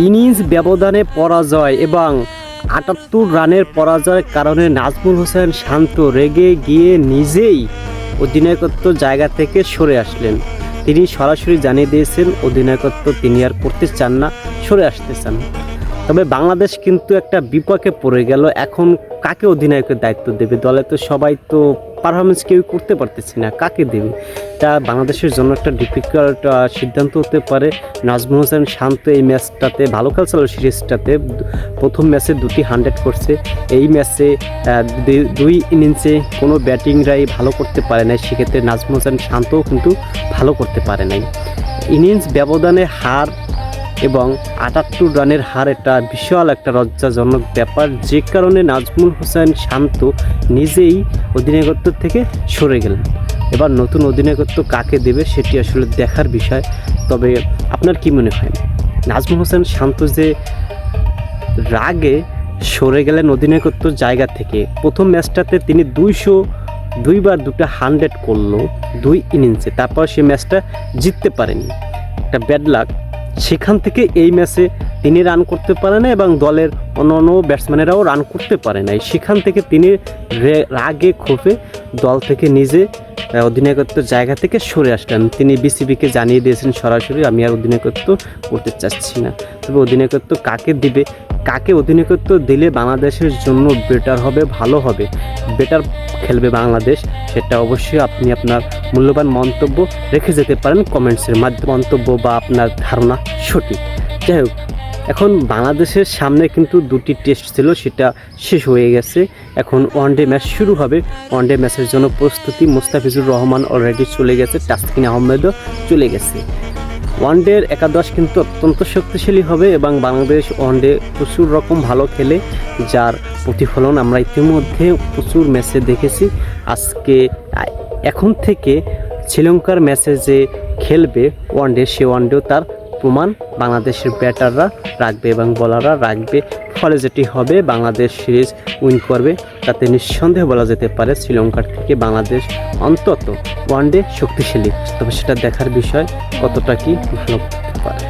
Innings ব্যবধানে পরাজয় এবং ৭৮ রানের পরাজয়ের কারণে নাজমুল হোসেন শান্ত রেগে গিয়ে নিজেই অধিনায়কত্ব জায়গা থেকে সরে আসলেন। তিনি সরাসরি জানিয়ে দিয়েছেন অধিনায়কত্ব তিনি আর করতে চান না, সরে আসতে চান। তবে বাংলাদেশ কিন্তু একটা বিপাকে পড়ে গেল। এখন কাকে অধিনায়কের দায়িত্ব দেবে? দলে তো সবাই তো পারফরমেন্স কেউ করতে পারতেছে না, কাকে দেবে? তা বাংলাদেশের জন্য একটা ডিফিকাল্ট সিদ্ধান্ত হতে পারে। নাজমুল হোসেন শান্ত এই ম্যাচটাতে ভালো খেলছিল, সিরিজটাতে প্রথম ম্যাচে 2টি 100 করছে। এই ম্যাচে 2 ইনিংসে কোনো ব্যাটিংরাই ভালো করতে পারে নাই, সেক্ষেত্রে নাজমুল হোসেন শান্তও কিন্তু ভালো করতে পারে নাই। ইনিংস ব্যবধানে হার এবং ৭৮ রানের হার এটা বিশাল একটা লজ্জাজনক ব্যাপার, যে কারণে নাজমুল হোসেন শান্ত নিজেই অধিনায়কত্ব থেকে সরে গেলেন। এবার নতুন অধিনায়কত্ব কাকে দেবে সেটি আসলে দেখার বিষয়। তবে আপনার কি মনে হয় নাজমুল হোসেন শান্ত যে রাগে সরে গেলেন অধিনায়কত্ব জায়গা থেকে? প্রথম ম্যাচটাতে তিনি 202বার 2টা 100 করলো 2 ইনিংসে, তারপর সে ম্যাচটা জিততে পারেনি, একটা ব্যাড লাক। সেখান থেকে এই ম্যাচে তিনি রান করতে পারে না এবং দলের অন্যান্য ব্যাটসম্যানেরাও রান করতে পারে নাই। সেখান থেকে তিনি রাগে ক্ষোভে দল থেকে নিজে অধিনায়কত্ব জায়গা থেকে সরে আসলেন। তিনি বিসিবিকে জানিয়ে দিয়েছেন সরাসরি, আমি আর অধিনায়কত্ব করতে চাচ্ছি না। তবে অধিনায়কত্ব কাকে দিবে, কাকে অধিনায়কত্ব দিলে বাংলাদেশের জন্য বেটার হবে, ভালো হবে, বেটার খেলবে বাংলাদেশ, সেটা অবশ্যই আপনি আপনার মূল্যবান মন্তব্য রেখে যেতে পারেন কমেন্টসের মাধ্যমে। মন্তব্য বা আপনার ধারণা সঠিক। যাই হোক, এখন বাংলাদেশের সামনে কিন্তু 2টি টেস্ট ছিল, সেটা শেষ হয়ে গেছে। এখন ওয়ানডে ম্যাচ শুরু হবে। ওয়ানডে ম্যাচের জন্য প্রস্তুতি, মুস্তাফিজুর রহমান অলরেডি চলে গেছে, তাসকিন আহমেদও চলে গেছে। ওয়ানডের একাদশ কিন্তু অত্যন্ত শক্তিশালী হবে এবং বাংলাদেশ ওয়ানডে প্রচুর রকম ভালো খেলে, যার প্রতিফলন আমরা ইতিমধ্যে প্রচুর ম্যাচে দেখেছি। আজকে এখন থেকে শ্রীলঙ্কার ম্যাচে যে খেলবে ওয়ানডে, সে ওয়ানডেও তার প্রমাণ বাংলাদেশের ব্যাটাররা রাখবে এবং বলাররা রাখবে। ফলে যেটি হবে, বাংলাদেশ সিরিজ উইন করবে, তাতে নিঃসন্দেহে বলা যেতে পারে শ্রীলঙ্কার থেকে বাংলাদেশ অন্তত ওয়ানডে শক্তিশালী। তবে সেটা দেখার বিষয় কতটা কি ভালো করতে পারে।